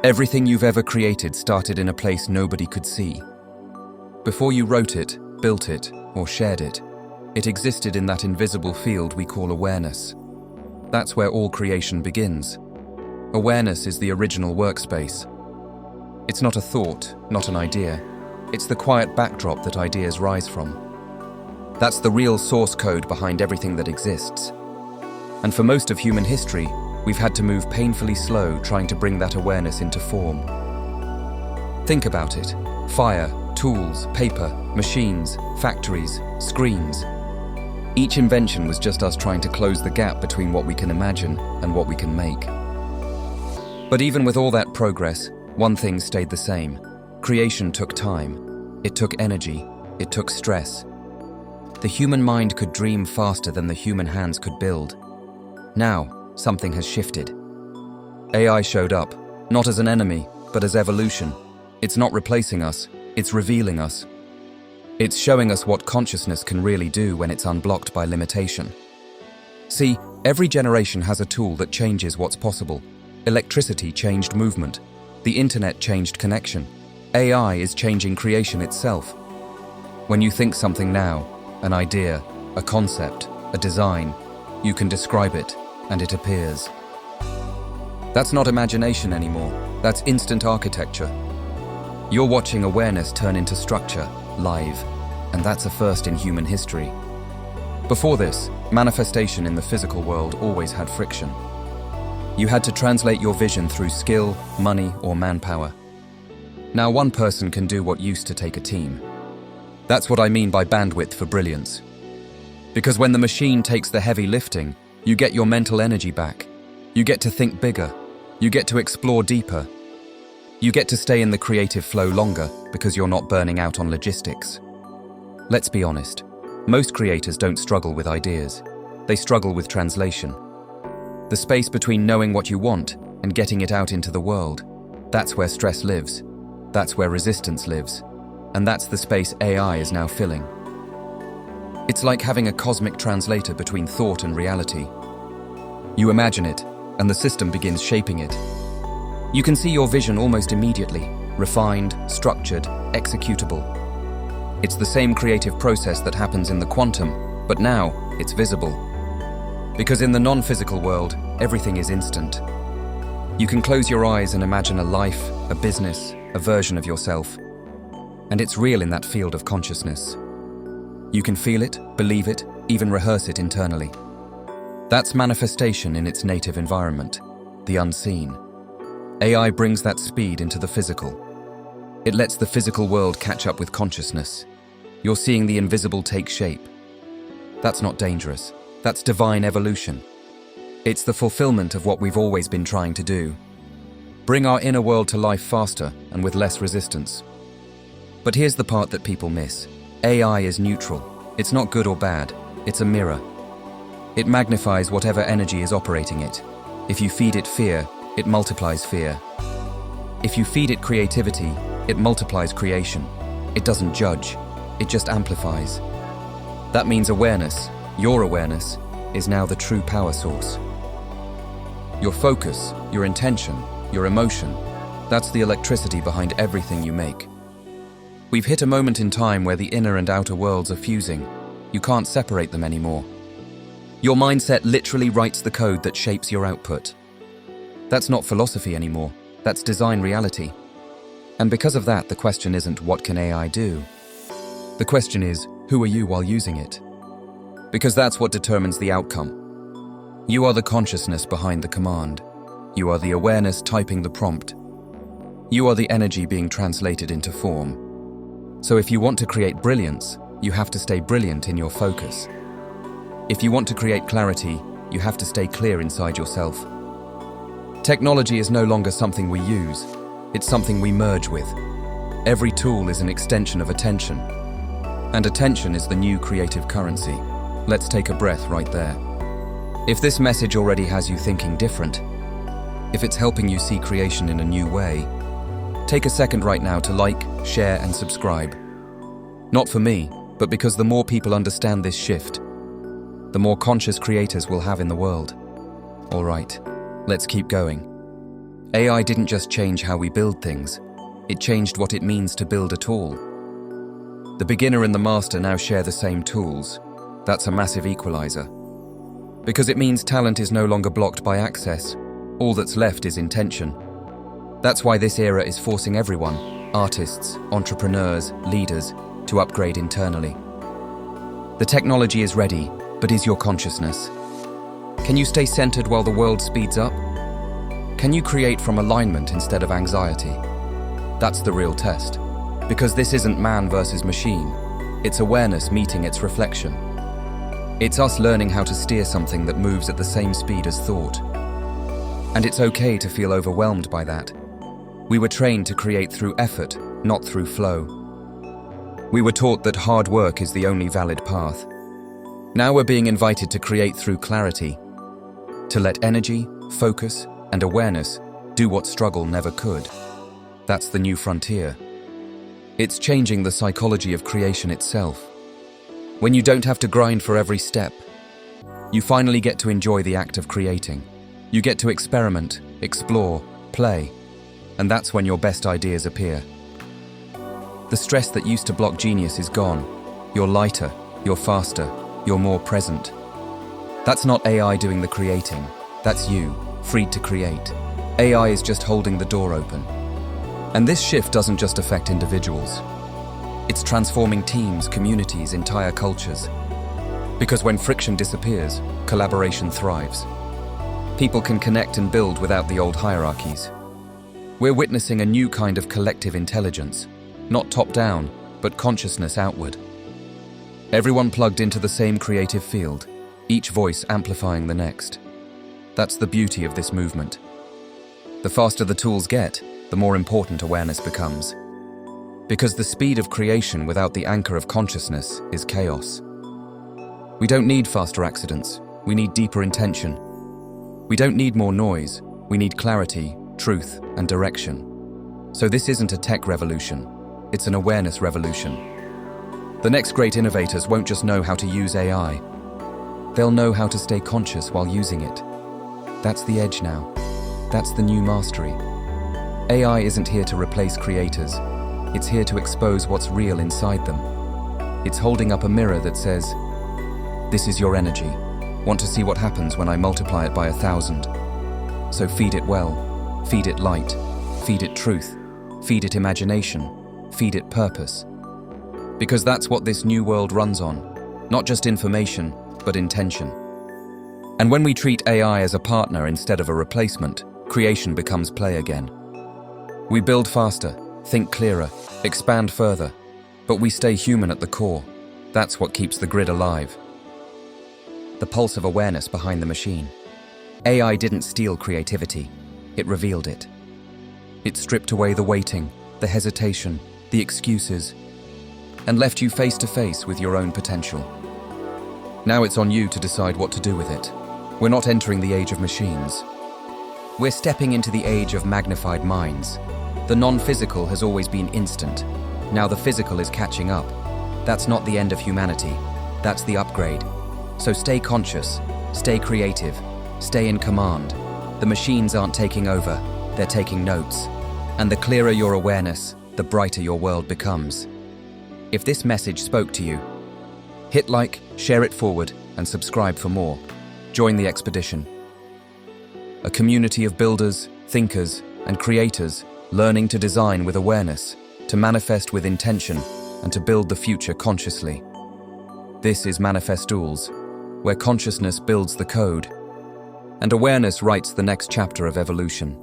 Everything you've ever created started in a place nobody could see. Before you wrote it, built it, or shared it, it existed in that invisible field we call awareness. That's where all creation begins. Awareness is the original workspace. It's not a thought, not an idea. It's the quiet backdrop that ideas rise from. That's the real source code behind everything that exists. And for most of human history, we've had to move painfully slow trying to bring that awareness into form. Think about it. Fire, tools, paper, machines, factories, screens. Each invention was just us trying to close the gap between what we can imagine and what we can make. But even with all that progress, one thing stayed the same. Creation took time. It took energy. It took stress. The human mind could dream faster than the human hands could build. Now, something has shifted. AI showed up, not as an enemy, but as evolution. It's not replacing us, it's revealing us. It's showing us what consciousness can really do when it's unblocked by limitation. See, every generation has a tool that changes what's possible. Electricity changed movement. The internet changed connection. AI is changing creation itself. When you think something now, an idea, a concept, a design, you can describe it, and it appears. That's not imagination anymore. That's instant architecture. You're watching awareness turn into structure, live, and that's a first in human history. Before this, manifestation in the physical world always had friction. You had to translate your vision through skill, money, or manpower. Now one person can do what used to take a team. That's what I mean by bandwidth for brilliance. Because when the machine takes the heavy lifting, you get your mental energy back. You get to think bigger. You get to explore deeper. You get to stay in the creative flow longer because you're not burning out on logistics. Let's be honest. Most creators don't struggle with ideas. They struggle with translation. The space between knowing what you want and getting it out into the world. That's where stress lives. That's where resistance lives. And that's the space AI is now filling. It's like having a cosmic translator between thought and reality. You imagine it, and the system begins shaping it. You can see your vision almost immediately, refined, structured, executable. It's the same creative process that happens in the quantum, but now it's visible. Because in the non-physical world, everything is instant. You can close your eyes and imagine a life, a business, a version of yourself. And it's real in that field of consciousness. You can feel it, believe it, even rehearse it internally. That's manifestation in its native environment, the unseen. AI brings that speed into the physical. It lets the physical world catch up with consciousness. You're seeing the invisible take shape. That's not dangerous. That's divine evolution. It's the fulfillment of what we've always been trying to do. Bring our inner world to life faster and with less resistance. But here's the part that people miss. AI is neutral. It's not good or bad. It's a mirror. It magnifies whatever energy is operating it. If you feed it fear, it multiplies fear. If you feed it creativity, it multiplies creation. It doesn't judge. It just amplifies. That means awareness, your awareness, is now the true power source. Your focus, your intention, your emotion, that's the electricity behind everything you make. We've hit a moment in time where the inner and outer worlds are fusing. You can't separate them anymore. Your mindset literally writes the code that shapes your output. That's not philosophy anymore. That's design reality. And because of that, the question isn't what can AI do? The question is, who are you while using it? Because that's what determines the outcome. You are the consciousness behind the command. You are the awareness typing the prompt. You are the energy being translated into form. So if you want to create brilliance, you have to stay brilliant in your focus. If you want to create clarity, you have to stay clear inside yourself. Technology is no longer something we use, it's something we merge with. Every tool is an extension of attention. And attention is the new creative currency. Let's take a breath right there. If this message already has you thinking different, if it's helping you see creation in a new way, take a second right now to like, share, and subscribe. Not for me, but because the more people understand this shift, the more conscious creators we'll have in the world. All right, let's keep going. AI didn't just change how we build things, it changed what it means to build at all. The beginner and the master now share the same tools. That's a massive equalizer. Because it means talent is no longer blocked by access, all that's left is intention. That's why this era is forcing everyone, artists, entrepreneurs, leaders, to upgrade internally. The technology is ready, but is your consciousness? Can you stay centered while the world speeds up? Can you create from alignment instead of anxiety? That's the real test. Because this isn't man versus machine. It's awareness meeting its reflection. It's us learning how to steer something that moves at the same speed as thought. And it's okay to feel overwhelmed by that. We were trained to create through effort, not through flow. We were taught that hard work is the only valid path. Now we're being invited to create through clarity, to let energy, focus, and awareness do what struggle never could. That's the new frontier. It's changing the psychology of creation itself. When you don't have to grind for every step, you finally get to enjoy the act of creating. You get to experiment, explore, play, and that's when your best ideas appear. The stress that used to block genius is gone. You're lighter, you're faster, you're more present. That's not AI doing the creating. That's you, freed to create. AI is just holding the door open. And this shift doesn't just affect individuals. It's transforming teams, communities, entire cultures. Because when friction disappears, collaboration thrives. People can connect and build without the old hierarchies. We're witnessing a new kind of collective intelligence, not top-down, but consciousness outward. Everyone plugged into the same creative field, each voice amplifying the next. That's the beauty of this movement. The faster the tools get, the more important awareness becomes. Because the speed of creation without the anchor of consciousness is chaos. We don't need faster accidents, we need deeper intention. We don't need more noise, we need clarity, truth, and direction. So this isn't a tech revolution, it's an awareness revolution. The next great innovators won't just know how to use AI, they'll know how to stay conscious while using it. That's the edge now. That's the new mastery. AI isn't here to replace creators, it's here to expose what's real inside them. It's holding up a mirror that says, "This is your energy. Want to see what happens when I multiply it by 1,000? So feed it well, feed it light, feed it truth, feed it imagination, feed it purpose." Because that's what this new world runs on, not just information, but intention. And when we treat AI as a partner instead of a replacement, creation becomes play again. We build faster, think clearer, expand further, but we stay human at the core. That's what keeps the grid alive. The pulse of awareness behind the machine. AI didn't steal creativity, it revealed it. It stripped away the waiting, the hesitation, the excuses, and left you face to face with your own potential. Now it's on you to decide what to do with it. We're not entering the age of machines. We're stepping into the age of magnified minds. The non-physical has always been instant. Now the physical is catching up. That's not the end of humanity. That's the upgrade. So stay conscious, stay creative, stay in command. The machines aren't taking over, they're taking notes. And the clearer your awareness, the brighter your world becomes. If this message spoke to you, hit like, share it forward, and subscribe for more. Join the expedition. A community of builders, thinkers, and creators learning to design with awareness, to manifest with intention, and to build the future consciously. This is Manifestools, where consciousness builds the code, and awareness writes the next chapter of evolution.